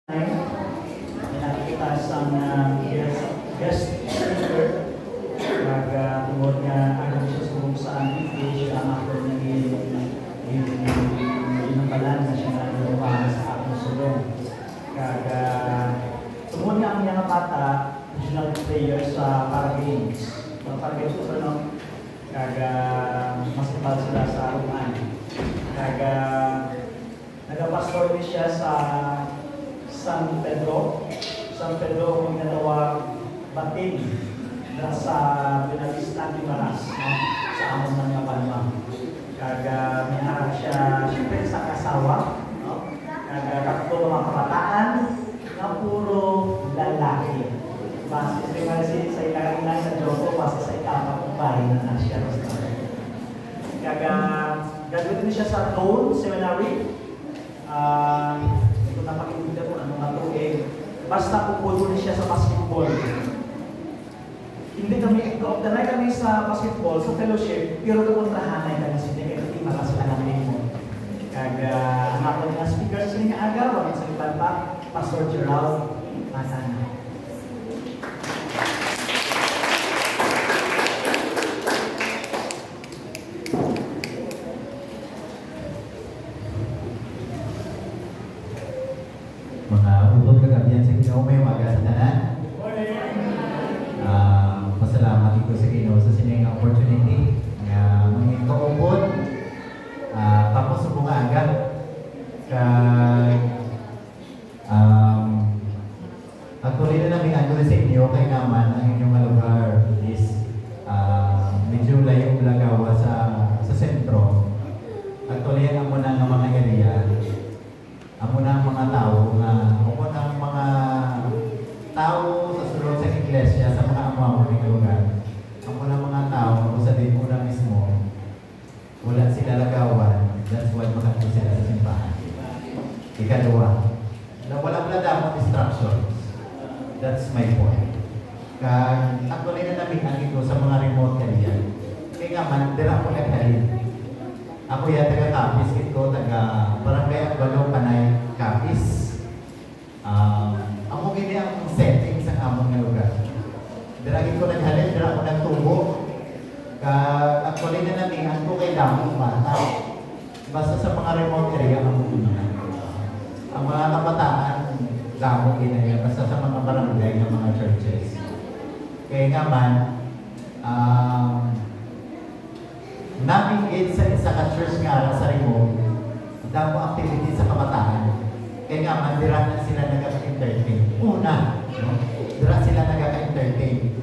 Nakikita sa guest speaker tungod nga ano siya sa saan siya ang ako ginambalan na siya nagawa sa akong sulong. Tungod nga ang mga bata, national players sa para games. Para games ko no? Mas kapal sila sa rumahan. Nagapastor din siya sa San Pedro kung ginagawa batin na sa Benavista Maras sa amon ng Palma. May harap siya siyempre sa kasawa, kakto mga kabataan na puro lalaki. Base sa ilang sa Joko, base sa ikapang bahay na siya. Graduate siya sa Lone Seminary. Ito na pakikita mo ano nga ito basta pupulo siya sa basketball. Hindi kami kaoptanay kami sa basketball, sa fellowship, pero kapuntrahanay kami sa hindi kaya tingala sila ng limo. Ang ato nga speaker sa nga aga, wala sa iban pa, Pastor Gerald Masana. May umaga sa tanan. Pasalamat ko sa Ginoo sa sining opportunity nga mangin kaupod tapos sa bungaga kay actually na namin ano sa inyo kay naman ang inyong lugar is medyo layo lagawa sa sentro. Actually ang muna ng mga area ang muna ang mga tao nga tao sa sulod sa iglesia, sa mga amaw ng lugar. Ang mga tao, kung sa din una mismo, wala sila lagawan, that's why makakita sila sa simbahan. Ikalawa, na walang ladamang instructions. That's my point. Actually na namin ang ito sa mga remote area. Kaya nga man, dira ako naghalin. Ako yan, taga-Kapis ito, taga-Barangay Agbalong Panay, Kapis. Ako gini ang setting sa among nga lugar. Diragin ko naghalin, dira ako nagtubo. Actually na namin, ang kay damong bata. Basta sa mga remote area, ang mga kabataan, damong ginaya. Basta sa mga barangay ng mga churches. Kaya nga man, namin sa isa ka church nga sa remote, damong activity sa kabataan. Kaya nga man, dira na sila nag-entertain. Una, no? Dira sila nag-entertain.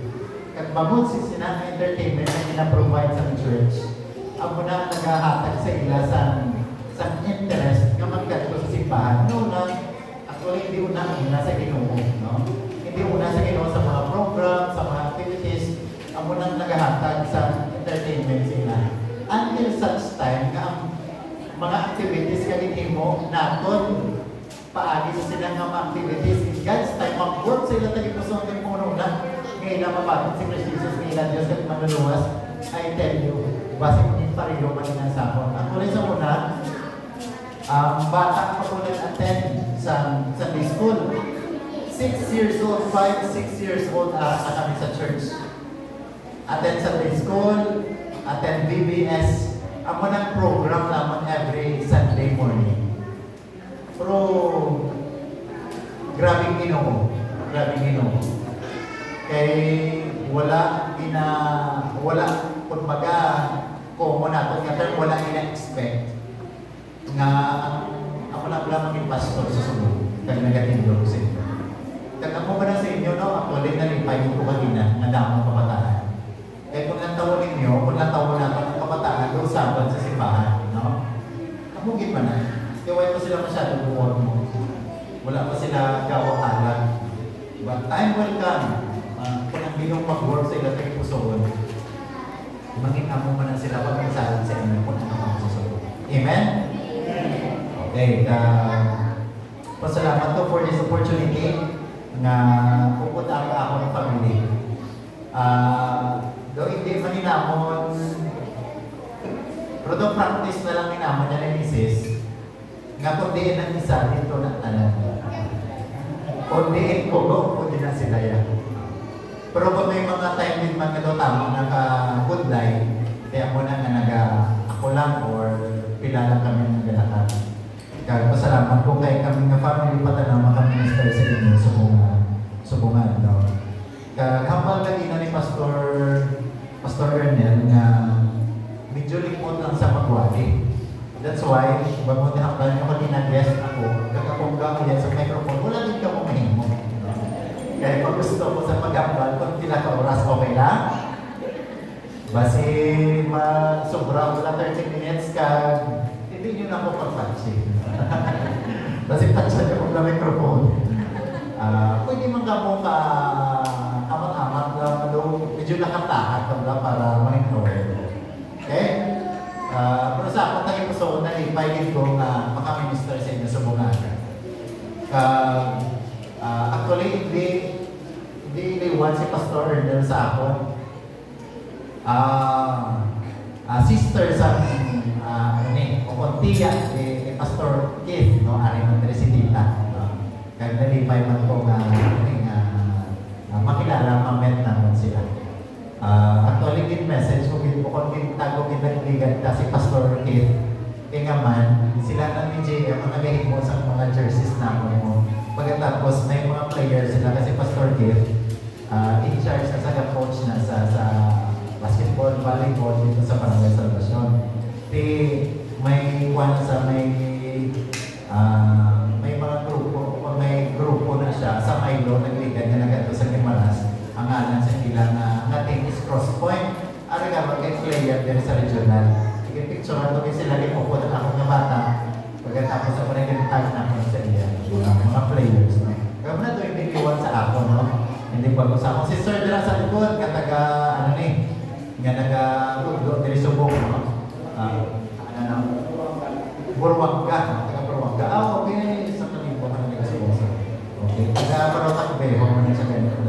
Kag mabot sila ng entertainment na ina-provide sa church, ang muna nag-ahatag sa ila sa interest nga magkatlo sa simbahan. Una, actually hindi una sa Ginoo, no? Hindi una sa Ginoo sa mga program, sa mga activities, ang muna nag-ahatag sa entertainment sila. Until such time nga ang mga activities kaninin mo naton paagi sa silang mga activities in God's time, mag-work sila tayo po sa ating puno na ngayon na mapagod si Christ Jesus, ngayon na Diyos at manluluwas. I tell you, base ko din pareho maninang sakon. Ang tuloy sa una, bata pa po nag-attend sa Sunday School. 6 years old, 5, 6 years old sa kami sa church. Attend Sunday School, attend BBS. Ang munang program naman every Sunday morning. Pero, grabing Ginoo. Kaya wala, kumbaga, common natin, nga wala ina-expect nga ako lang maging pastor sa sunod. Kaya nagatindog sa inyo. Kaya ako ba na sa inyo, no? Actually, nalipay ko kanina, na damang kabataan. Kaya kung natawa ninyo, kung natawa natin ang kabataan, doon saban sa simbahan, no? Kamugin pa na. Kaya wala pa sila masyadong buwan mo. Wala pa sila gawakalan. But time will come. Kung ang binong mag-work sa ilang tayo pusoon, mangin-amo man na sila pag magsalan sa inyo kung ano ang susunod. Amen? Okay. Pasalamat ko for this opportunity na pupunta ako ng family. Though hindi man ninamon, pero doon practice na lang ninamon niya ng misis, nga kundi ng isa dito ng tanan. Kundiin ko, kundi na sila yan. Pero kung may mga time din man ito tama naka-good life, kaya mo na ako lang or pila lang kami ng galakad. Kaya pasalamat ko kay kami nga family pata na makaminister sa inyo subungan daw. Kaya hambal lagi na ni Pastor Ernel nga medyo lingkod lang sa magwali. That's why, bago tinakpan nyo kanina guest ako, kakapongga ko yan sa microphone, wala din ka mo mahimo. Kaya kung gusto ko sa pag-ambal, kung tila ka oras, okay lang? Basi, sobra wala 30 minutes ka, hindi nyo na ako pag-patching. Basi patchan nyo kung na microphone. Pwede man ka mo amat-amat na medyo nakatahat para ma-enjoy. Okay? Pero sa akong taging gusto ko na ipahigit ko na makaminister sa inyo sa bungaga. Actually, hindi iniwan si Pastor Ernel sa akon. Sister sa o kontiya ni Pastor Keith, no? Ari ng Teresitita. Kaya nalipay man ko makilala, mamet naman sila. Actually, din message ko kung tago kinagaligan si Pastor Keith. Kaya nga man, sila na ni JM ang nagahimo sa mga jerseys namin mo. Pagkatapos, may mga players sila kasi Pastor Keith, in charge na sa coach na sa basketball, volleyball dito sa Barangay Salvacion. May mga grupo na siya sa Milo, nagligan na nagato sa Gimaras. Ang alam sa ilang nating is Crosspoint. Ano nga mag-player din sa regional. Sige, picture na ito sila rin po na ako ng bata. Pagkatapos sa parang tag na ako sa iya. Mga players. No? Kaya na ito yung niliwan sa ako. No? Hindi pa ko sa ako. Si Sir Dira sa likod, kataga, nga naga-udo, nilisubong. No? Burwagga. Taga-Burwagga. Okay. Sa kalimpo ka na nagasubong sa. Okay. Taga-Parotak Beho mo na sa ganito.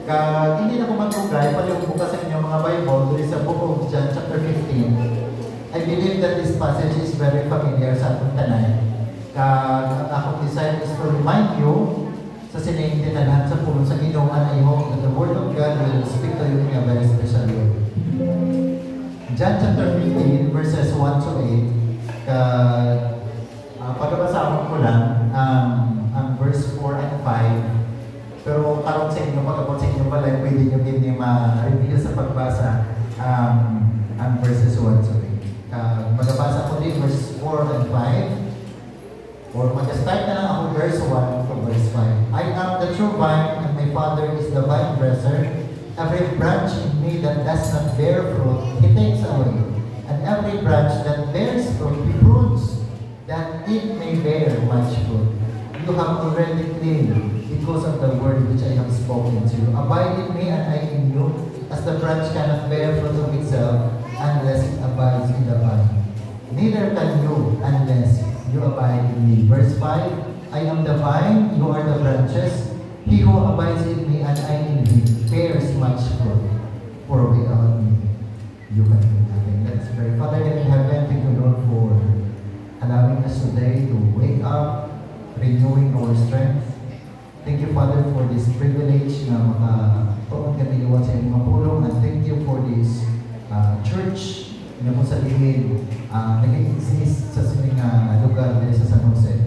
Hindi na ko matugay, palibog ka sa inyo mga Bible, dito sa Book of John, chapter 15. I believe that this passage is very familiar sa atong tanan. Ang akong design is to remind you sa sinaintinalahan sa puno sa Ginoon, I hope that the Word of God will speak to you in a very special way. John chapter 15, verses 1 to 8. Pagkabasahon ko lang ang verse 4 and 5. Pero karon sa inyo, pagkabot sa inyo pala, pwede nyo din ma-review sa pagbasa ang verses 1 to 8. Magabasa ko din verse 4 and 5. Or mag-start na lang ako verse 1 to verse 5. I am the true vine, and my Father is the vine dresser. Every branch in me that does not bear fruit, He takes away. And every branch that bears fruit, He prunes, that it may bear much fruit. You have already cleaned because of the word which I have spoken to you. Abide in me and I in you, as the branch cannot bear fruit of itself unless it abides in the vine. Neither can you unless you abide in me. Verse 5, I am the vine, you are the branches. He who abides in me and I in him bears much fruit. For without me, you can do nothing. Let's pray. Father in heaven, thank you Lord for allowing us today to wake up, renewing our strength. Thank you, Father, for this privilege na makatuon kami iwan sa inyong mga pulong. And thank you for this church na kung salihin nag-exist sa sining lugar dito sa San Jose.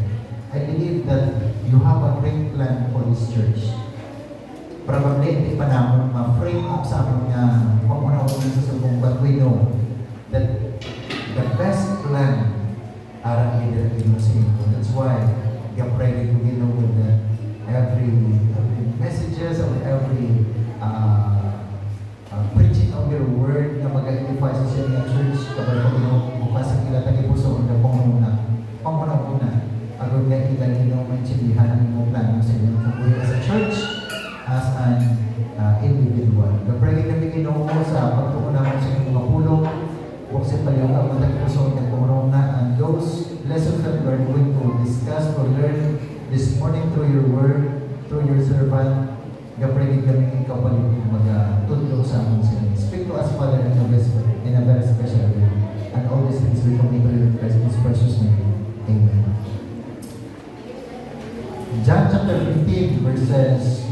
I believe that you have a great plan for this church. Probably, hindi pa namin ma-frame up sa aming pamunawin sa subong, but we know that the best plan para i-direct sa inyo. That's why we are praying together with every messages of every preaching of your word na mag-edify sa siya church kapag bukas ang ilatagi po sa una panguna agad na ilalinaw maintindihan ang mga plano sa inyo kabuhi as a church, as an individual. Napray kami Ginoo sa pagtuunan sa inyong mga pulong huwag sa paliyong ang matagi po sa unyang pumurong na and those lessons that we are going to discuss or learn this morning through your word, through your servant, gapray kami ikaw palibig mag-tudlo sa among sinin. Speak to us, Father, in a very special way. And all these things we commit to you in Christ's precious name. Amen. John chapter 15 verses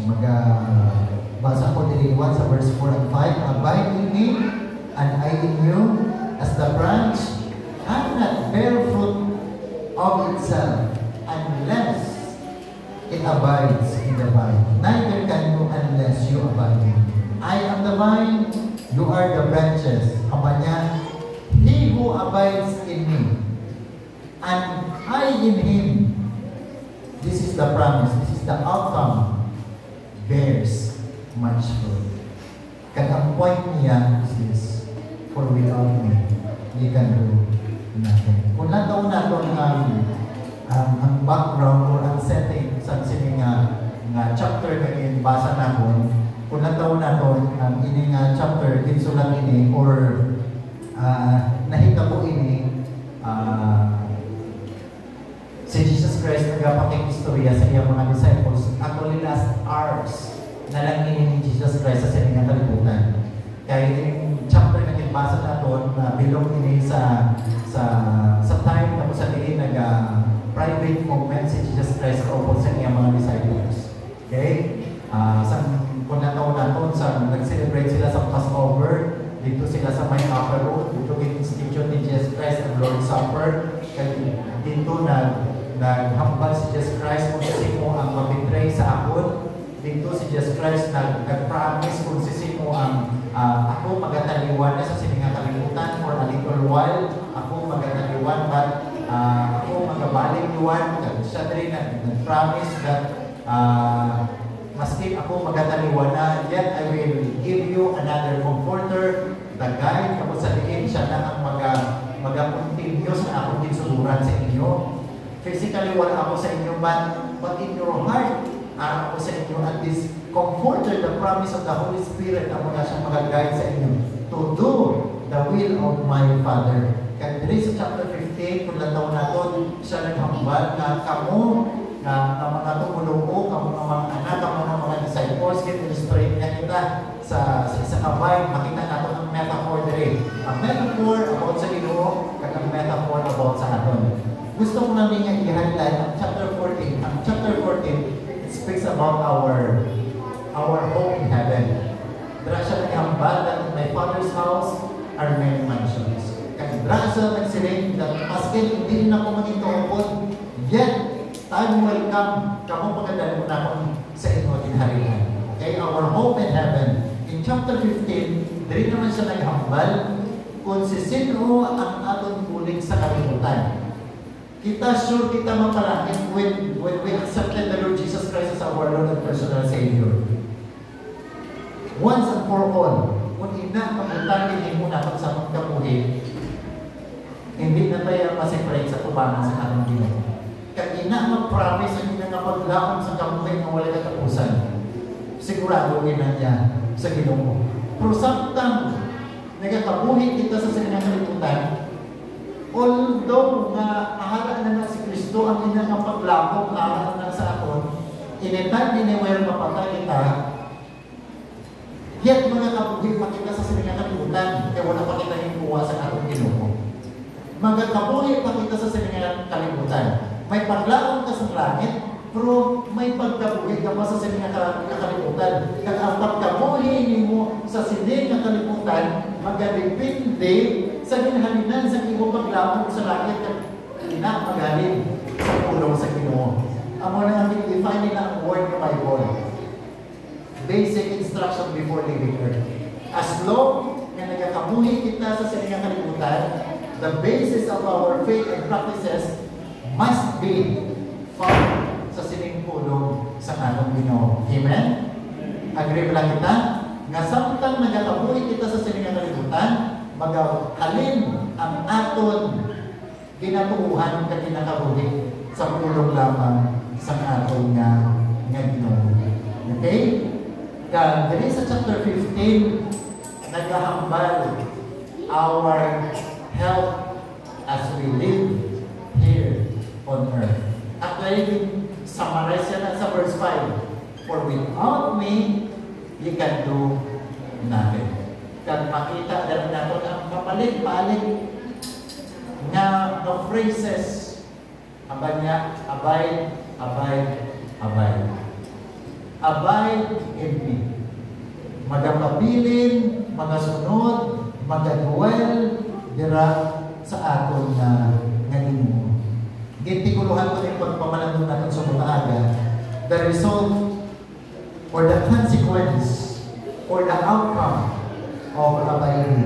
basa ko din sa verse 4 and 5. Abide in me and I in you, as the branch cannot bear fruit of itself unless it abides in the vine. Neither can you unless you abide in me. I am the vine, you are the branches. Aba niya, he who abides in me and I in him, this is the promise, this is the outcome, bears much fruit. Kaya ang point niya is this, for without me, you can do nothing. Kung nataon natin ang background or ang setting sa sining nga chapter na basa natin, kung nataon natin ang ining chapter, insulat ini, or nahita po ini, si Jesus Christ nagpapaking istorya sa iyang mga disciples. Actually, last hours na lang ini ni Jesus Christ sa siningang kalibutan. Kaya yung chapter na kinbasa natin, bilong ini sa time na po sa diin private moment si Jesus Christ o sa iyang mga disciples. Okay? Kung nataon natin, nag-celebrate sila sa Passover, dito sila sa may upper road, dito in-institute ni Jesus Christ ang Lord's Supper. Kaya dito naghambal si Jesus Christ kung sino ang mabitray sa akon. Dito si Jesus Christ nag-promise kung sino ang ako magataliwan na sa siningang kalimutan for a little while. Ako magataliwan, but ako magabalik liwan. Siya rin nag-promise that maski ako magataliwan na, yet I will give you another comforter, the guide. Kapag sa diin, siya na ang mag-continuous na akong ginsuburan sa inyo. Physically, wala ako sa inyo, but in your heart, ako sa inyo. At this comforter, the promise of the Holy Spirit, ako na siyang mag-guide sa inyo to do the will of my Father. Kaya dito sa chapter 15, kung nataon natin, siya naghambal na kamo, na mga tumuluko, kamo ng mga anak, kamo ng mga disciples, illustrate niya kita sa isang kabay, makita natin ang metaphor diri. Ang metaphor about sa Ginoo, kag ang metaphor about sa aton. Gusto ko lang niya i-highlight ang chapter 14. Ang chapter 14, it speaks about our hope in heaven. Dira siya naghambal that in my Father's house are many mansions. Kaya dira siya nagsiling that maski hindi na ako maging tuupod, yet time will come, kamo pagkadali mo na ako sa inyo tinharian. Okay, our hope in heaven. In chapter 15, diri naman siya naghambal kung sino ang aton puling sa kalimutan. Kita sure kita mapalangin when we accepted the Lord Jesus Christ as our Lord and personal Savior. Once and for all, kung ina pagutangin mo na sa pagkabuhi, hindi na tayo ma-separate sa tubangan sa ating Ginoo. Kaya ina mag-promise ang ina nga paglaon sa kabuhi na wala katapusan. Sigurado ina niya sa Ginoo. Pero samtang nagkakabuhi kita sa siningang kalibutan, although nga ahala na si Kristo ang ina nga paglakop ahala na sa aton, initan anywhere mapatay kita, yet mga kabuhi pa kita sa siningang kalibutan, kaya wala pa kita yung kuha sa atong Ginoo. Mga kabuhi pa kita sa siningang kalibutan. May paglaon ka sa langit, pero may pagkabuhi ka pa sa siningang kalibutan. Kaya ang pagkabuhi mo sa siningang kalibutan, magadepende sa ginhalinan sa iyong paglaon sa langit at magaling sa pulong sa Ginoo. Amo na natin define nila ang word ng Bible. Basic instruction before leaving earth. As long na nagkakabuhi kita sa siningang kalibutan, the basis of our faith and practices must be found sa sining pulong sa atong Ginoo. Amen? Agree ba kita? Nga samtang nagkakabuhi kita sa siningang kalibutan, maghalin ang aton ginatuuhan ka kinakabuhi sa pulong lamang sa aton nga Ginoo. Okay? Kaya dito sa chapter 15, naghahambal our health as we live here on earth. Actually, summarize yan sa verse 5. For without me, you can do nothing. Kaya makita dahil natin ang kapalit-palit nga the phrases aba niya, abide, abide, abide in me. Magapabilin, magasunod, magaduel, dira sa aton na nganinmo. Gintikuluhan ko yung pagpamalandong natin sa mutaaga, the result or the consequence or the outcome of abiding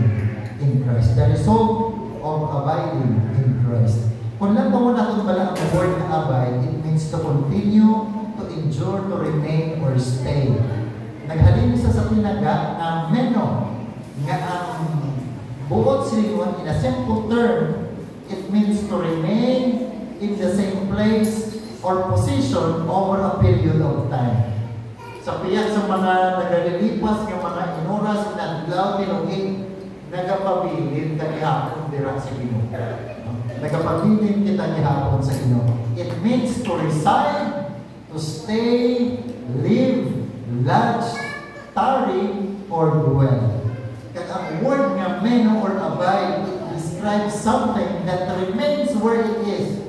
in Christ. The result of abiding in Christ. Kung lang mo natin pala ang word na abide, it means to continue, to endure, to remain, or stay. Naghalin sa tinaga na meno nga ang buot silingon in a simple term, it means to remain in the same place or position over a period of time. Sa piyak sa mga nagalilipas ng mga inoras na adlaw tinugig, nagapabilin kagihapon dira sa Ginoo. Nagapabilin kita gihapon sa Ginoo. It means to reside, to stay, live, lodge, tarry, or dwell. Kaya ang word nga meno or abide, it describes something that remains where it is,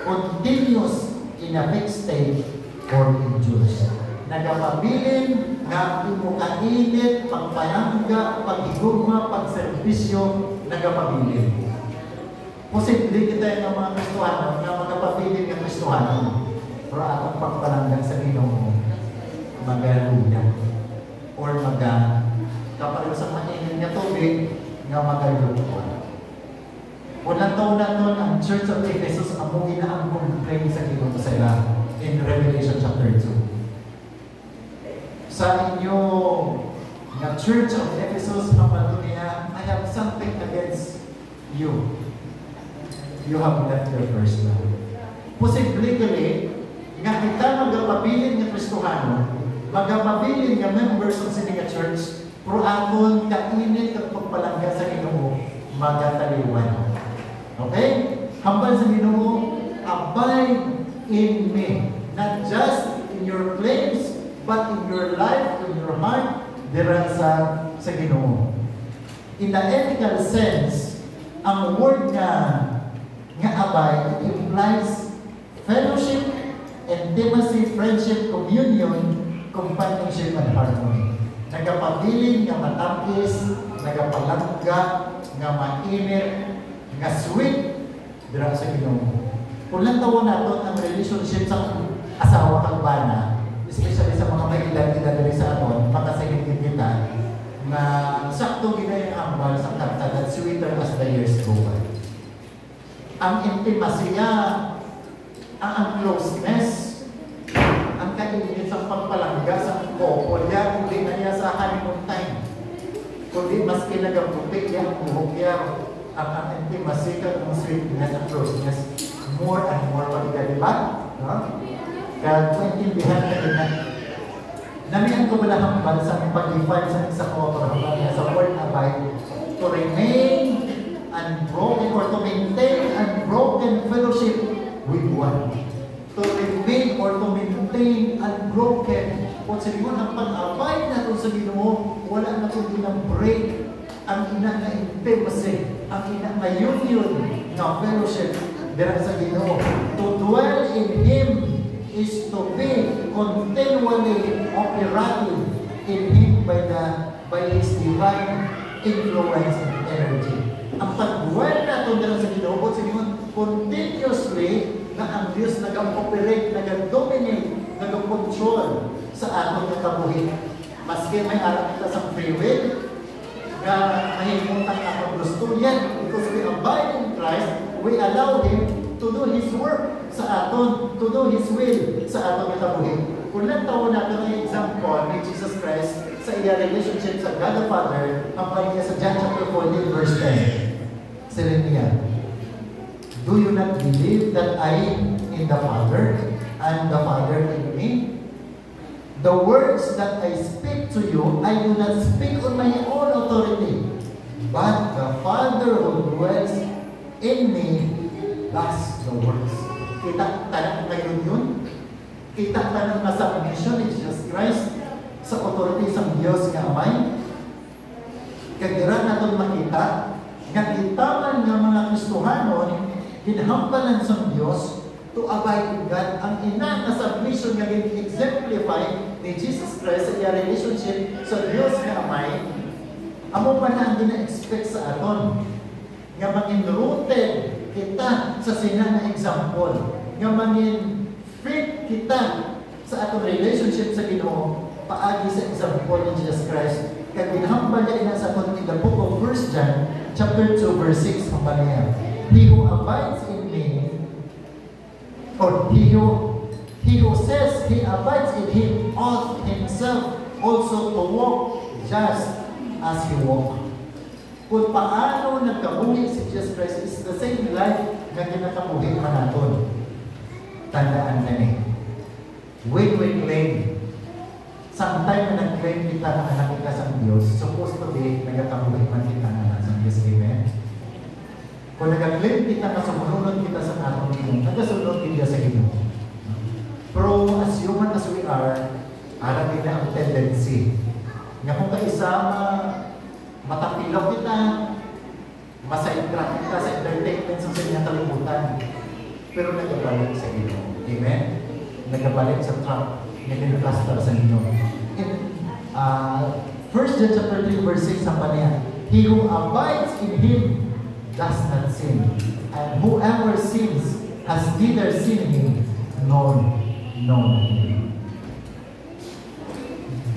continuous in a fixed state, or endures. Nagapabilin nga imukainit, pagpalangga, paghigugma, pagserbisyo, nagapabilin. Posible kita yung mga Kristohanon na magapabilin ng Kristohanon, pero atong pagpalangga sa Ginoo, magaluya, or kapag sa mainit nga tubig, nga magaluya. Unang taon na nun, ang Church of Ephesus amuhin na ang complaint sa Ginoo sa ila in Revelation chapter 2. Sa inyo na Church of Ephesus, kapag niya, I have something against you. You have left your first love. Posibleng nga kita magapabilin ng Kristohano, magapabilin ng members ng sininga church, pero aton kainit at pagpalangga sa Ginoo, magataliwan. Okay? Hambal sa Ginoo, abide in me. Not just in your claims, but in your life, in your heart, dira sa Ginoo. In the ethical sense, ang word nga abide, it implies fellowship, intimacy, friendship, communion, companionship, and harmony. Nagapabilin nga matapis, nagapalangga, nga mainit, nga sweet, dira sa Ginoo. Kung lang tawon natin ang relationship sa asawa kang bana, especially sa mga may edad dali sa aton, makasagin kita, na sakto ginayang hambal sa kanta that sweeter as the years go by. Ang intimasya, ang closeness, ang kainit sa pagpalangga sa couple, ya, kundi na niya sa honeymoon time. Kundi mas kinagaputik niya ang buhok niya, ang intimacy ka, ang sweetness, ang closeness, more and more pagkaliban. No? Kaya kung intindihan ka din na, namihan ko wala hambal sa pag-define sa isang author, hambal niya sa word abide, to remain unbroken or to maintain unbroken fellowship with one. To remain or to maintain unbroken. Kung sabi mo, ang pag-abide na ito sa Ginoo, wala na ito ng break. Ang ina na intimacy, ang ina na union na fellowship dira sa Ginoo. To dwell in Him is to be continually operating in Him by His divine influence and energy. Ang pag-dwell natin dala sa Ginoo, continuously na ang Diyos nag-operate, nag-dominate, nag-control sa ating kabuhi. Maski may alam kita sa free will, na mahimutan na pag-gusto yan, because we abide in Christ, we allow Him to do His work sa aton, to do His will sa aton kabuhi. Kung lang taon natin ang example ni Jesus Christ sa iya relationship sa God the Father, ang pagkaya sa John chapter 14 verse 10. Selenia, do you not believe that I in the Father and the Father in me? The words that I speak to you, I do not speak on my own authority, but the Father who dwells in me does the works. Kita tanang ngayon yun? Kita tanang na submission ni Jesus Christ sa authority sa Diyos nga Amay? Kagiraan natin makita nga itaman ng mga Kristohanon hinhampalan sa Diyos to abide in God. Ang ina na submission nga exemplify ni Jesus Christ sa iya relationship sa Dios nga Amay, amo pa na ang gina-expect sa aton nga maging rooted kita sa sina nga example, nga maging fit kita sa atong relationship sa Ginoo paagi sa example ni Jesus Christ. Kaya ginhambal niya sa aton in the book of 1 John chapter 2 verse 6 ang niya. He who abides in me, or he who says he abides in him ought himself also to walk just as he walked. Kung paano nagkabuhi si Jesus Christ is the same life na ginakabuhi man naton. Tandaan na ni. When we claim, sometime na nag-claim kita na anak kita sa Diyos, supposed to be nagkakabuhi man kita na nasa Diyos. Amen? Kung nag-claim kita na sumunod kita sa atong Ginoo, nagasunod kita sa Ginoo. Pero as human as we are, alam nila ang tendency. Nga kung kaisama, matapilaw kita, masaintra kita sa entertainment sa kanyang kalimutan. Pero nagabalik sa Ginoo. Amen? Nagabalik sa trap. Nagplastar sa Ginoo. In 1 John chapter 3 verse 6 ang paniya, he who abides in him does not sin. And whoever sins has neither seen him nor known him.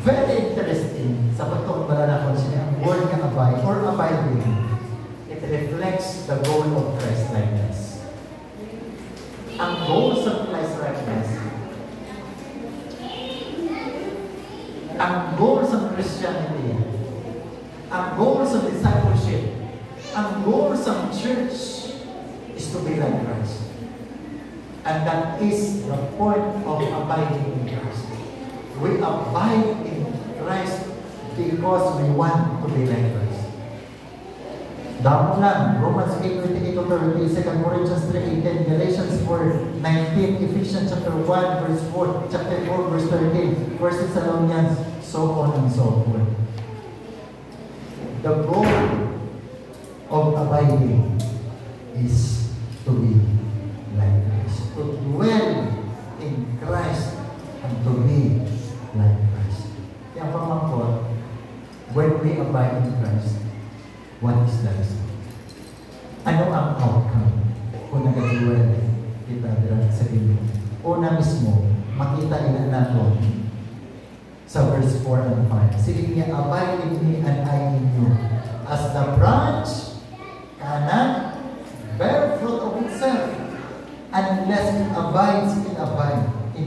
Very interesting sa pagkakabala ko siya ang word ng abide or abiding. It reflects the goal of Christ-likeness. Ang goal sa Christ-likeness, ang goal sa Christianity, ang goal sa discipleship, ang goal sa church is to be like Christ. And that is the point of abiding in Christ. We abide in Christ because we want to be like Christ. Damo lang, Romans 8:28-30, 2 Corinthians 3:18, Galatians 4:19, Ephesians chapter 1 verse 4, chapter 4 verse 13, 1 Thessalonians, so on and so forth. The goal of abiding is to be like Christ, to dwell in Christ and to be like Christ. Kaya pamangkot, when we abide in Christ, what is the result? Ano ang outcome kung nag-dwell kita sa Ginoo? Una mismo, makita ina natin sa verse 4 and 5. Sige niya, abide in me and I in you. As the branch cannot bear fruit of itself unless it abides in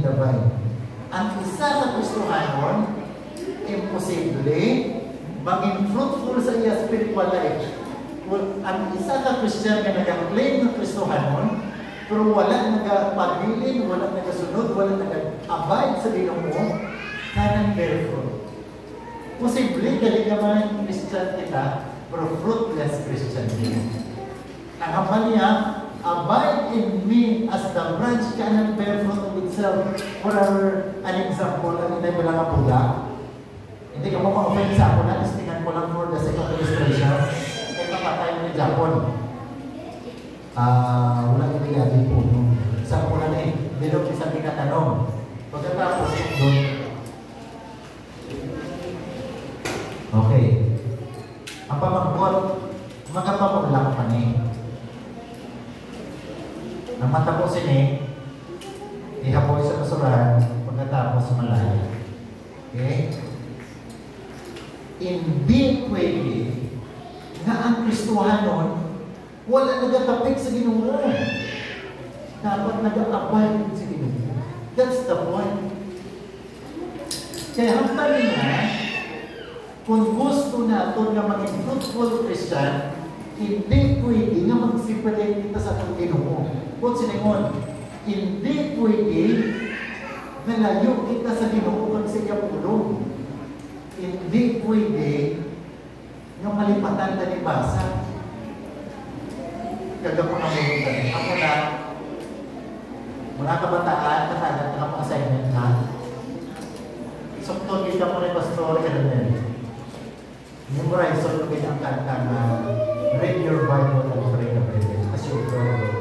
the vine. Ang isa sa Kristohanon, imposible maging fruitful sa iya spiritual life. Ang isa sa Christian na nag-claim ng Kristohanon, pero wala nagpabilin, wala nagasunod, wala nag-abide sa Ginoo, kanang bear fruit. Posible, galing naman Christian kita, pero fruitless Christian din. Ang hamal niya, abide in me as the branch cannot bear fruit of itself. For an example, ang inay mo lang ang pula. Hindi ka mo ma-offend sa ako na, listingan ko lang for the sake of illustration. Kaya kapatay mo ni Japon. Wala ibigay po. Sa ako na bilog isang tinatanong. Pagkatapos doon. Okay. Ang pamangkot, magkapamaglang pa ni. Ang matapusin ihapoy sa basurahan, pagkatapos malaya. Okay? Hindi pwede nga ang Kristohanon wala nagatapik sa Ginoo. Dapat nag-abide sa Ginoo. That's the point. Kaya hanggang na, kung gusto natin na maging fruitful Christian, hindi pwede nga mag-separate kita sa itong Ginoo. Kung siningon, hindi pwede na layo kita sa Ginoo kung sa iya pulong. Hindi pwede nga malipatan na ni basa. Kagapon ang mga ako na mga kabataan, katagat na kapag assignment na. Sukton kita mo ni Pastor Ernel. Memorize so kita ang kanta na read your Bible and pray the prayer. Kasi yung Bible.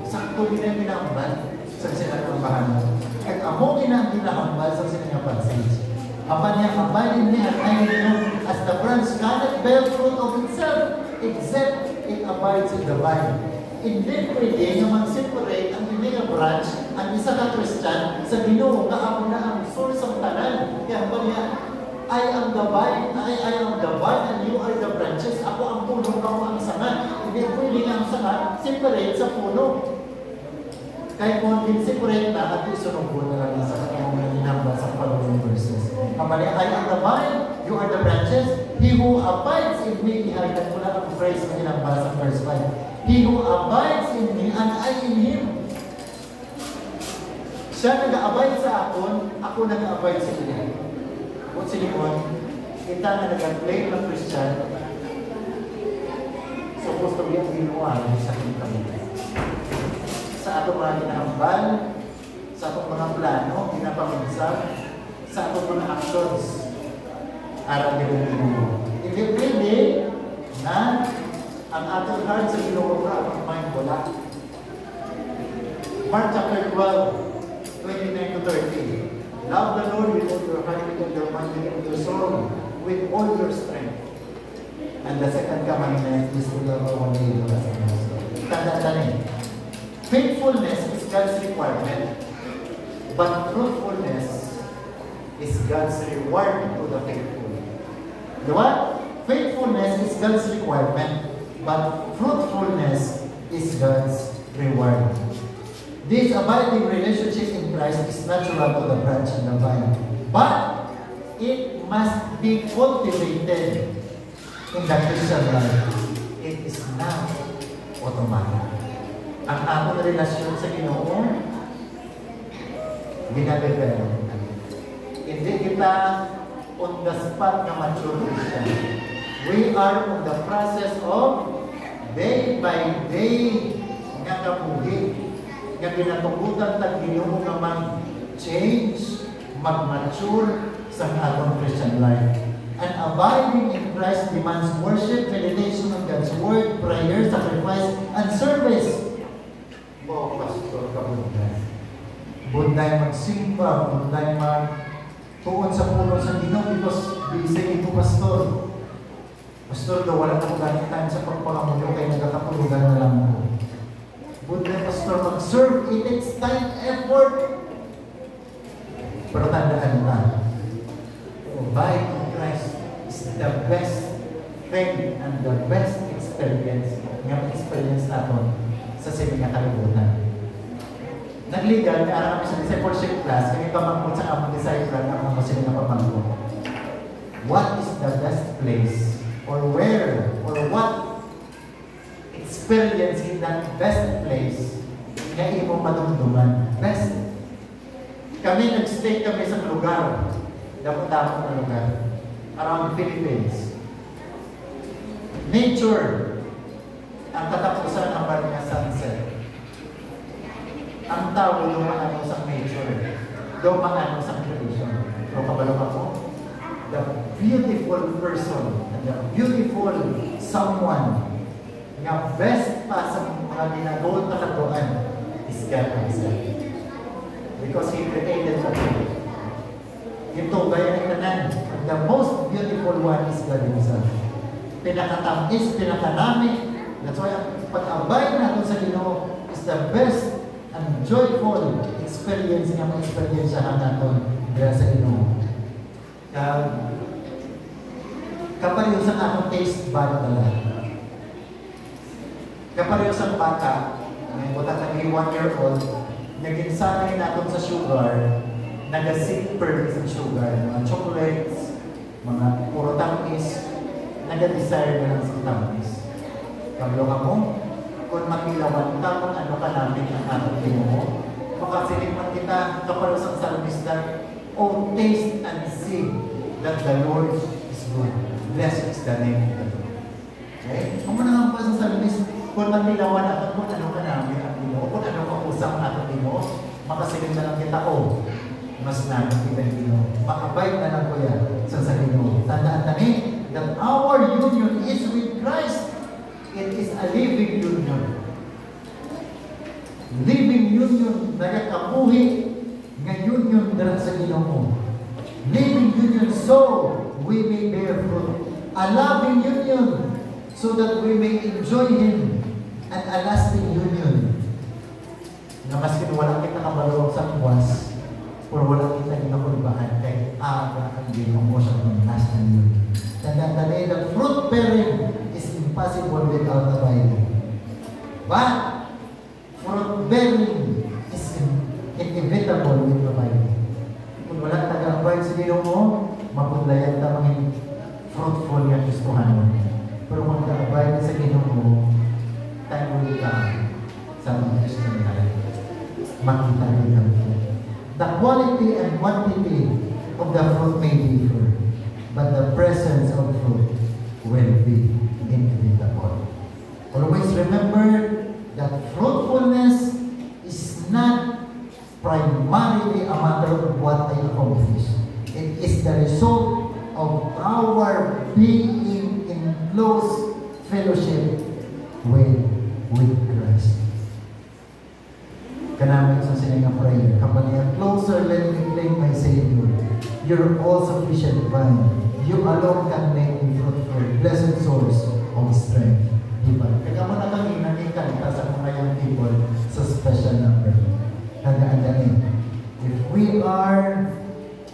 Sakto din ang ginambal sa sinagambaan. At amo din ang ginambal sa sinagambaan. passage. Apan niya, abide in me and I in you, as the branch cannot bear fruit of itself, except it abides in the vine. Hindi pwede nga mag-separate ang hindi nga branch, ang isa ka Christian, sa Ginoo nga ako na ang source ng tanan. Kaya ba niya, I am the vine, and you are the branches. Ako ang puno, ako ang sanga. Hindi pwede nga ang sanga, separate sa puno. Kahit kung hindi separate na, at isunod na lang sa kanyang ninamba sa following verses. Kamali, I am the vine, you are the branches. He who abides in me, ihalikan ko lang ang phrase na ninamba sa verse 5. He who abides in me, and I in him. Siya nag-abide sa ako nag-abide sa iya. Kung silikon, kita na nag-claim ng Christian, supposed to be ang ginuwa sa kita mo. Sa atong mga kinahambal, sa atong mga plano, pinapaminsag, sa atong mga actions, aral ni Ginoo. Hindi pwede na ang atong heart sa Ginoo para ang mind wala. Mark chapter 12, 29 to 30. Love the Lord with all your heart, with all your mind, with all your soul, with all your strength. And the second commandment is to love our neighbor as ourselves. Tandaan, faithfulness is God's requirement, but fruitfulness is God's reward to the faithful. Diba? Faithfulness is God's requirement, but fruitfulness is God's reward. This abiding relationship in Christ is natural to the branch and the vine, but it must be cultivated in the Christian life. It is not automatic. Ang atong relasyon sa Ginoo, ginadevelop. Hindi kita on the spot na mature Christian. We are on the process of day by day nga kabuhi. Nga ginatugutan tag Ginoo nga mag-change, mag-mature sa atong Christian life. And abiding in Christ demands worship, meditation on God's Word, prayer, sacrifice, and service. O, pastor ka bunday. Bunday magsimba, bunday magtuon sa puno sa Ginoo because busy ito, pastor. Pastor, daw wala na ko ganitan sa pagpangamulo kaya nagkakatulugan na lang ako. Bunday, pastor, mag-serve, it takes time, effort. Pero tandaan na, abide in Christ is the best thing and the best experience natin sa siling nga kalibutan. Nagligan, kaya kami sa discipleship class, kami pamangkot sa among disciple na mga siling nga pamangkot. What is the best place or where or what experience in that best place na imo madumduman? Best. Kami nag-stay kami sa lugar, dapat-dapat na lugar, around Philippines. Nature, ang katapusan ng Barnya Sunset. Ang tao dumaan sa nature, dumaan sa creation. Pero kabalong ako, the beautiful person, and the beautiful someone, nga best pa sa mga ginagawang takatuan is God himself. Because He created the world. Ito, gaya ng tanan, the most beautiful one is God himself. Pinakatamis, pinakanami. That's why ang pag-abay natin sa Ginoo is the best and joyful experience nga ma-experiencehan natin dahil sa Ginoo. Kapareho sa akong taste bud talaga. Kapareho sa bata, may buta kami 1 year old, naging sanay natin sa sugar, nag-seek perks ng sugar, mga chocolates, mga puro tamis, nag-desire na lang sa tamis. Kablo ka mo, kung makilawan ka kung ano ka namin ang atong Ginoo, makasilikman kita kapareho sa salmista, oh, taste and see that the Lord is good. Blessed is the name of the Lord. Okay? Kung manangang pa sa salmista, kung makilawan ako kung ano ka namin ang Ginoo, kung ano ka usang atong Ginoo, makasilig na lang kita, oh, mas namin kita ang Ginoo. Makabay na lang ko yan sa Ginoo. Tandaan namin that our union is with Christ. It is a living union. Living union, nagakabuhi, nga union dara sa Ginoo. living union so we may bear fruit, a loving union so that we may enjoy Him, and a lasting union na maski wala kita kabalawag sa buwas or wala kita ginapulbahan kay aga ang ginong mo sa lasting union. Tandaan natin that fruit bearing is impossible without abiding. But fruit bearing is inevitable with abiding. Kung wala taga-abide sa ginong mo, mapudlayan ta maging fruitful yung gustuhan mo. Pero kung taga-abide sa ginong mo, tayo ka sa mga Christian life. Makita rin ang fruit. The quality and quantity of the fruit may differ, but the presence of fruit will be inevitable. Always remember that fruitfulness is not primarily a matter of what I accomplish. It is the result of our being in close fellowship with Christ. Kanamit sa siningang prayer, kapag closer let me claim my Savior. You're all sufficient vine. You alone can make me fruitful, blessed source of strength. Diba? Kaya mo na kami nakikanta sa mga young people sa special number. Tandaan if we are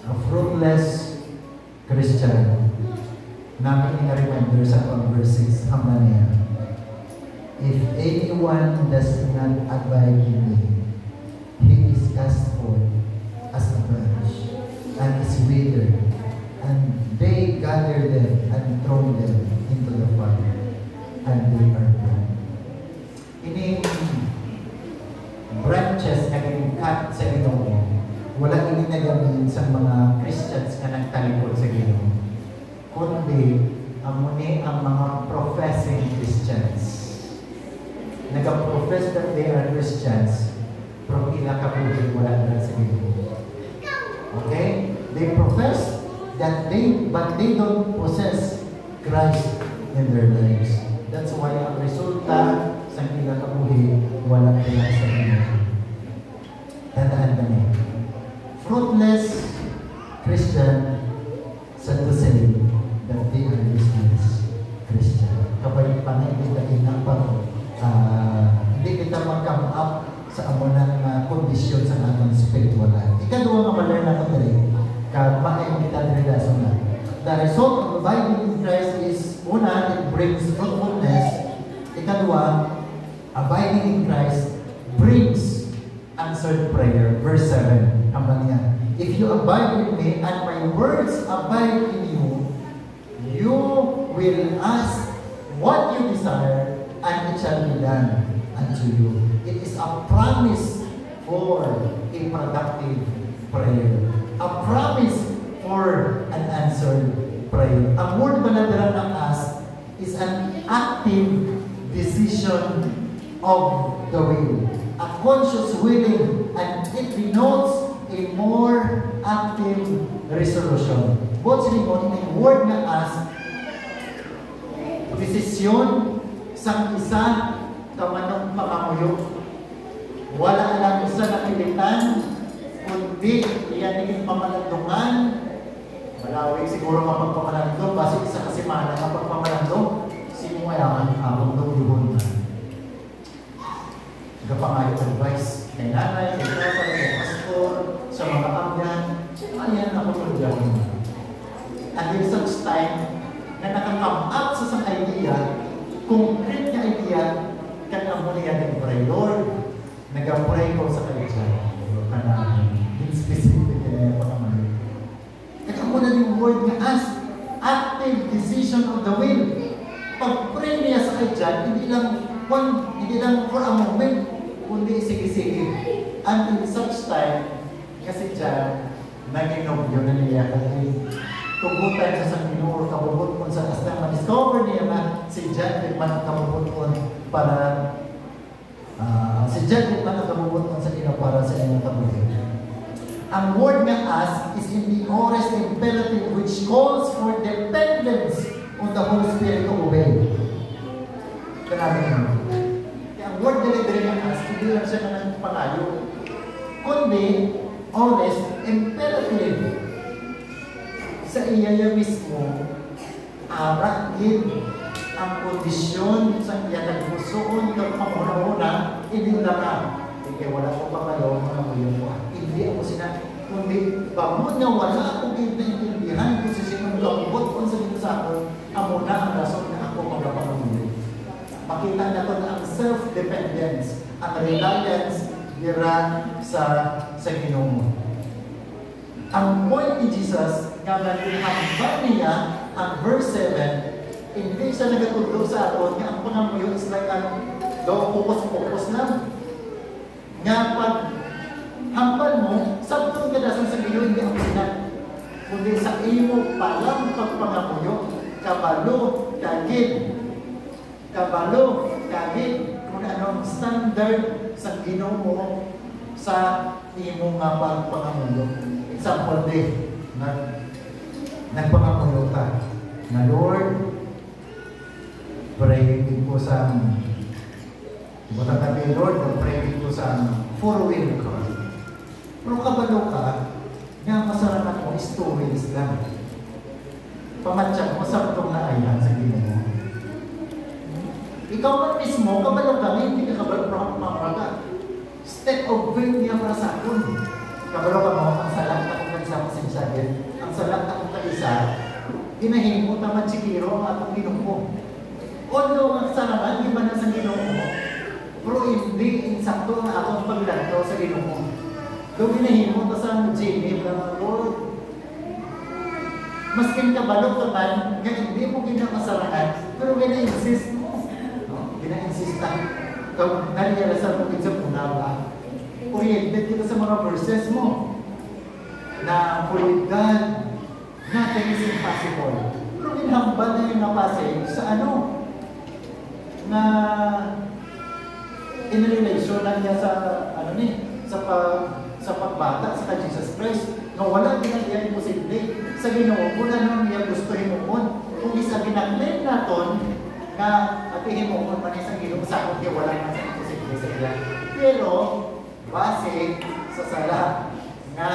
a fruitless Christian, namin i-reminder sa verse 6, hanggang niya, if anyone does not abide in me, he is cast forth as a branch and is withered, and they gather them and throw them into the fire, and they are burned. Ining branches na ginkat sa Ginoo, wala ini nagamin sa mga Christians na nagtalikod sa Ginoo, kundi amuni ang mga professing Christians. Nag-profess that they are Christians, pero kinakabuhin wala na sa Ginoo. Okay? They profess that but they don't possess Christ in their lives. That's why ang resulta sa kinakabuhin wala na sa Ginoo. Tandaan na niya. Fruitless Christian sa to say that they are useless Christian. Kapag pangit kita hindi kita mag-come up sa amunang kondisyon sa atong spiritual life. Ikaduha nga malay na ito rin. Kamain kita rin na. The result of abiding in Christ is, una, it brings fruitfulness. Ikaduha, abiding in Christ brings answered prayer. Verse 7, hambang niya. If you abide in me and my words abide in you, you will ask what you desire and it shall be done unto you. It is a promise for a productive prayer. A promise for an answered prayer. Ang word ba na ng ask is an active decision of the will. A conscious willing, and it denotes a more active resolution. What's the word na ask? Desisyon sang isa kamanong pangamuyo. Wala lang isa na pilitan, kundi iyan naging pamalandungan. Malawig siguro mapagpamalandong, basi isa kasi mana na pagpamalandong, sino mayaman abang doon na. Kapangayo advice kay nanay, kay tatay, kay pastor, sa mga amyan, ayan ako tulad mo. And in such time, na nakakam up sa isang idea, concrete na idea, kanang mo niya nag-pray, Lord, nag-pray ko sa kayo dyan. Kanang, in specific na pagkamayo. Kanang mo na yung word nga as active decision of the will. Pag-pray niya sa kayo dyan, hindi lang for a moment, kundi sige-sige. And in such time, kasi dyan, naginog yun na niya kasi tugutan sa sang Ginoo kabubot kon sa asta ma-discover niya na si John man kabubot kon para si John man kabubot kon sa Ginoo para sa iyang kabuhi. Ang word nga ask is in the aorist imperative which calls for dependence on the Holy Spirit to obey. Grabe naman. Kaya ang word delivery nga ask, hindi lang siya ng palayo, kundi aorist imperative. sa iya mismo, arakin ang kondisyon sa iya nagmusuon kang pamuna-una, hindi na ka. Hindi wala ko pa kayo, mga buyo mo. Hindi ako sinabi. Kundi, pamuna nga wala akong intindihan kung sisimang lambot kung sa dito sa akin, amo na ang rason na ako magpapangamuyo. Makita na ko na ang self-dependence, ang reliance dira sa Ginoo. Ang point ni Jesus, nga nagihambal niya ang verse 7, hindi siya nagatudlo sa aton nga ang pangamuyo is like daw pupos-pupos lang. Nga pag hambal mo, sabtong kadasan sa Ginoo hindi ang sinan. Kundi sa imo palang pagpangamuyo, kabalo, kagid, kung anong standard sa Ginoo mo sa imo nga pagpangamuyo. Example day, nagpangamuyo ka na Lord, pray ko sa butang kami, Lord, pray ko sa 4-wheel car. Pero kabalo ka, nga masarapan mo, stories lang. Pamatsyak mo, sabtong na ayan sa Ginoo. Ikaw man mismo, kabalo ka, hindi ka kabalo mga step of faith niya para sa akin. Kabalo ka mo, ang salat na kung nagsama sa isagin, ang salat na kung kaisa, hinahimot naman si Kiro ang atong Ginoo. Although ang saraman, di ba na sa Ginoo mo, pero hindi insakto ang atong paglantaw sa Ginoo. Doon hinahimot na sa Jimmy, Lord, maskin kabalo ka man, nga hindi mo ginakasarahan, pero gina-insist mo. Gina-insista. Kung nariyalasal mo sa puna ba, oriented kita sa mga verses mo. Na for God, nothing is impossible. Pero ginhambal na yung napasay sa na in relation na niya sa sa pagbata sa Jesus Christ, na wala din niya imposible sa Ginoo kung ano niya gusto himuon. Kung isa ginaglen naton na atihin mo kung man isang Ginoo sa akong wala man sa imposible sa iya. Pero base sa sala na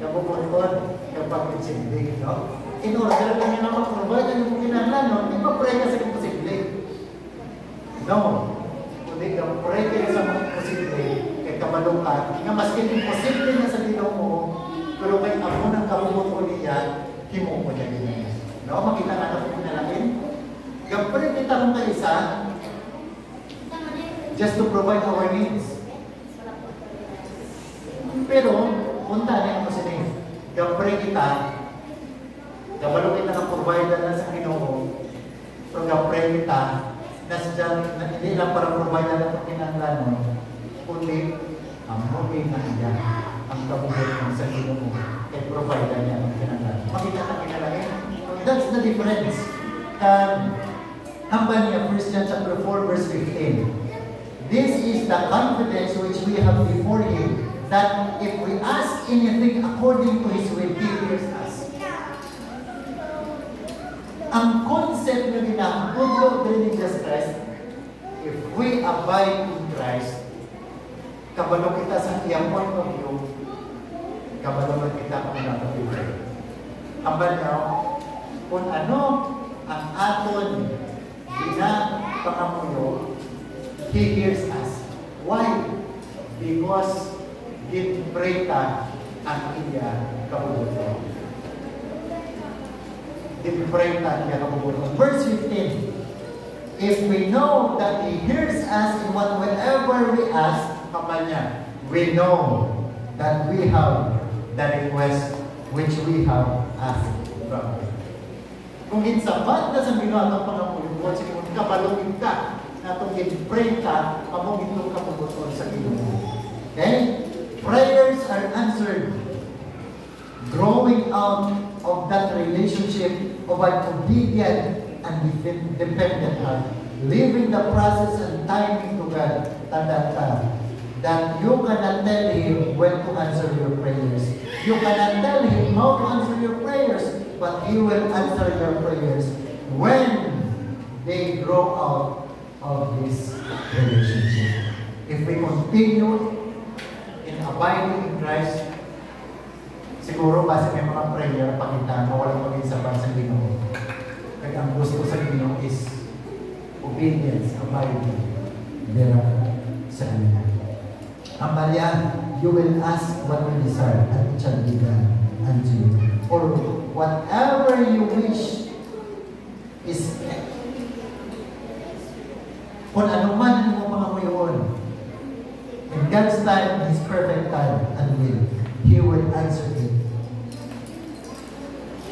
kabubuton kapag imposible, no? In order na niya na mag-provide ang mong kinahanglan, hindi pa-pray ka sa imposible. No. Kundi ka-pray ka sa mga imposible, kay kabalo ka, nga maski imposible na sa Ginoo mo, pero kay amo ng kabubuton niya, himo mo niya din. No? Makita nga na po pinalagin. Gapre kita kung kaisa, just to provide our needs. Pero, punta niya ako sila. Gapre kita, gabalo kita ng provider na sa Ginoo, pero gapre kita, na hindi lang para provider na ng kinanglan mo, kundi ang muli na niya, ang kabubuton sa Ginoo, at provider niya ng kinanglan. Makita ka kinalagin. That's the difference. Hambal niya, 1 John chapter 4, verse 15. This is the confidence which we have before Him, that if we ask anything according to His will, He hears us. Ang concept na ginahambudlo din ni Jesus Christ, if we abide in Christ, kabalo kita sa iyang point of view, kabalo kita kung nakapilay. Hambal niya, kung ano ang aton pangamuyo, He hears us. Why? Because ginpreta ang iya kabubuton. Ginpreta ang iya kabubuton. Verse 15. If we know that He hears us in whatever we ask, kapal niya, we know that we have the request which we have asked from Him. Kung insabat na sa ginawang pangamuyo, kung sige mong kabalungin ka, na itong ginpray ka, among itong kapubuton sa Ginoo. Okay? Prayers are answered. Growing out of that relationship of an obedient and dependent heart. Living the process and timing to God. Tanda ka that you cannot tell Him when to answer your prayers. You cannot tell Him how to answer your prayers, but He will answer your prayers when they grow out of this relationship. If we continue in abiding in Christ, Siguro kasi may mga prayer pakita na walang pag-isapan sa Ginoo. Kaya ang gusto sa Ginoo is obedience, abiding, dira sa Kanya. Amalya, you will ask what you desire, and it shall be done unto you. Or whatever you wish is kung ano man ang mga pangamuyon. In God's time, His perfect time and will, He will answer it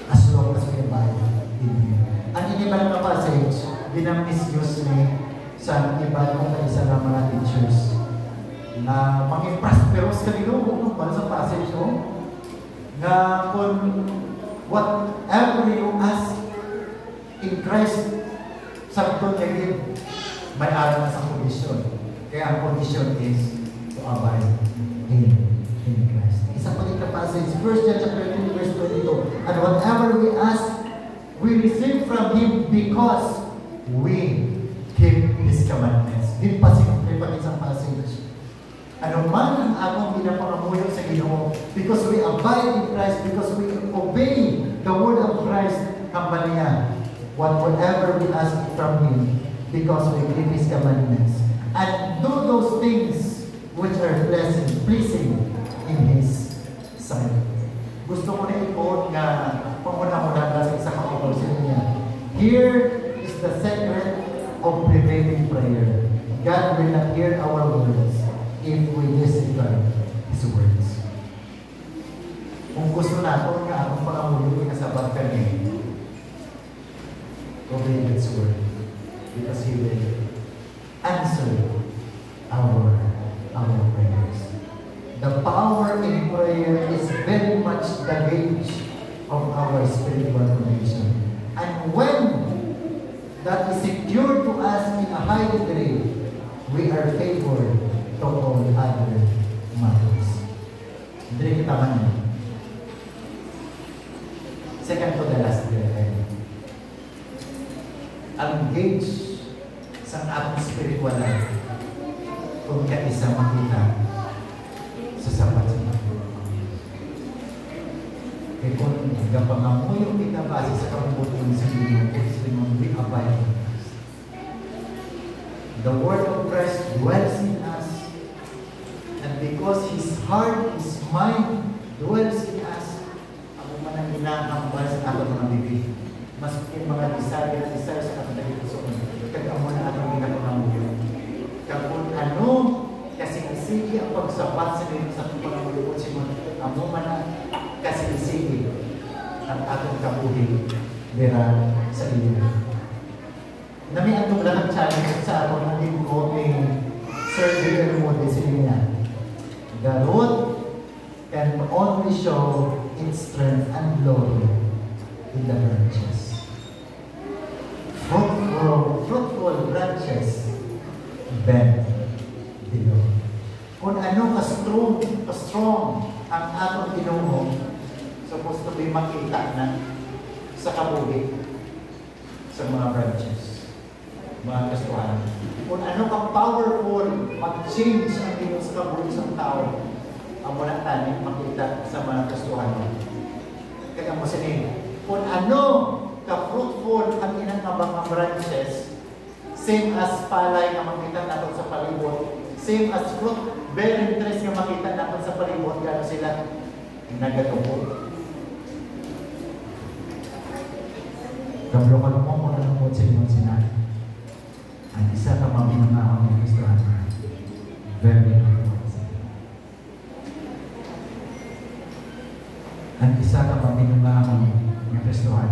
as long as we abide in Him. Ang iba na passage, binamisuse ni sa iba ng kaisa ng mga teachers na maging prosperous ka Ginoo para sa passage na kung whatever you ask in Christ sabton niya may araw na sa condition. Kaya ang condition is to abide in Christ. Isa pa rin na passage, 1 John chapter 2 verse 22. And whatever we ask, we receive from Him because we keep His commandments. Din pa isang passage. Ano man ang akong pinapangamuyo sa Ginoo, because we abide in Christ, because we obey the word of Christ, kambal niya, whatever we ask from Him, because we keep His commandments, and do those things which are pleasing in His sight. Gusto ko na i-quote nga pamuna-muna sa isang kapapansin niya. Here is the secret of prevailing prayer. God will not hear our words if we disregard His words. Kung gusto natin nga akong pangamulo kasabat kami, obey God's word because He will answer our prayers. The power in prayer is very much the gauge of our spiritual condition. And when that is secured to us in a high degree, we are favored to all other matters. Hindi kita man. Second to the last day. Ang gauge sa atong spiritual life kung kaisa makita sa sapat sa mga. Kaya kung gapangamuyo kita base sa kabubutin sa Ginoo, we abide in Christ. The word of Christ dwells in us, and because His heart, His mind dwells in us, ako man ang inahambal sa atong mga bibig. Mas mga desire sa katagin ko sa kaya mo na atong ginagawa kung ano kasi ang pagsapat sa Diyos sa itong pangamulo si amo man na kasi ang atong kabuhi dira sa iyo. Nami atong lang challenge sa atong naging ko ni Sir William Moody niya. The root can only show its strength and glory in the branches. Fruitful branches bend below. Kung ano ka-strong ang atong Ginoo, supposed to be makita na sa kabuhi sa mga branches, mga kastuhan. Kung ano ka-powerful, mag-change ang Ginoo sa kabuhi sa tao, ang muna tanin makita sa mga kastuhan. Kaya mo sinin, kung ano ka-fruitful ang inang mga branches, same as palay na makita natin sa palibot, same as fruit-bearing trees na makita natin sa palibot, gano'n sila nagatubo. Kablo ka naman mo na lumot sa inyong sinabi. Ang isa ka maminamahon ng Kristohan. Very important. Ang isa ka maminamahon ng Kristohan.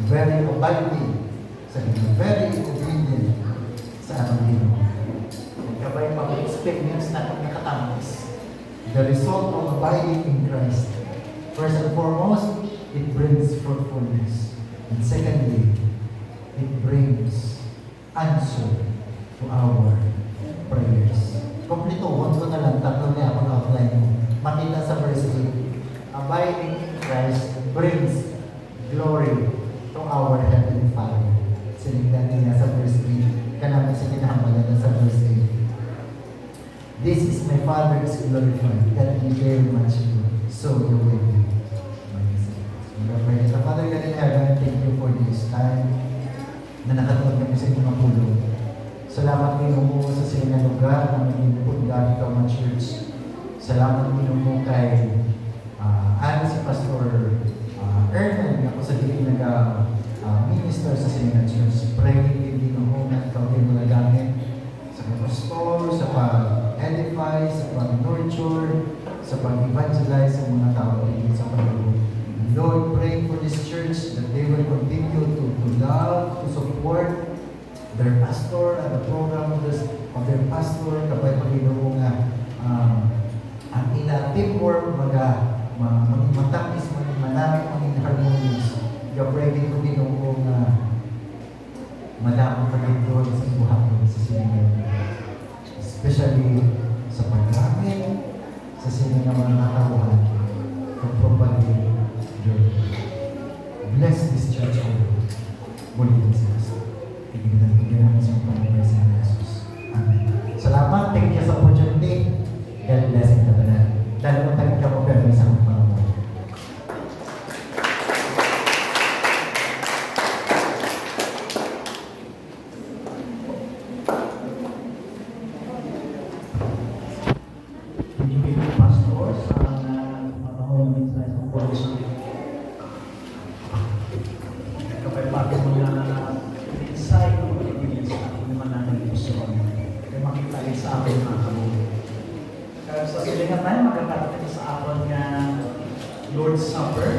Very abiding sa Ginoo, very obedient sa atong Ginoo. Magkabay pag-experience natin nakatamis. The result of abiding in Christ, first and foremost, it brings fruitfulness. And secondly, it brings answer to our prayers. Komplituhon ko na lang, tatlo na akong outline mo. Makita sa verse 8, abiding in Christ brings glory to our Heavenly Father. Sinigdan niya sa verse 8. Kanamin sa kinahambalan na sa verse 8. This is my Father's glorified. God be very much so your way. Father God in heaven, thank you for this time na nakatuon kami sa inyong pulong. Salamat Panginoon sa silang lugar na maging pundar ikaw ng church. Salamat Panginoon kay si Pastor Ernest na ako sa dili nag-minister sa silang church. Pray Panginoon na ikaw din magagamit sa pastor, sa pag-edify, sa pag-nurture, sa pag-evangelize sa mga tao dito sa Panginoon. Lord, pray for this church that they will continue to love, to support their pastor and the program of their pastor. Kapag Panginoon nga ang teamwork, maging matapis, maging manamit, maging harmonious. Pray din Panginoon nga madamang pag-ibig sa buhay sa siningan. Especially sa paggamit, sa siningan mga katauhan, to provide bless this church, O Lord. Bulitin sila sa tignan namin sa Panginoon sa Jesus. Amen. Salamat. Thank you sa opportunity. God bless you na tanan. Dahil mo tagin ka po pero isang Panginoon. Hindi pastors ang matahong minsan sa policy. Kapag bakit mga inside ng pag-ibigin sa akin naman natin gusto kaya makita rin sa akin mga kabuhay. Kaya sa silingan tayo, magkakaroon sa akin nga Lord's Supper.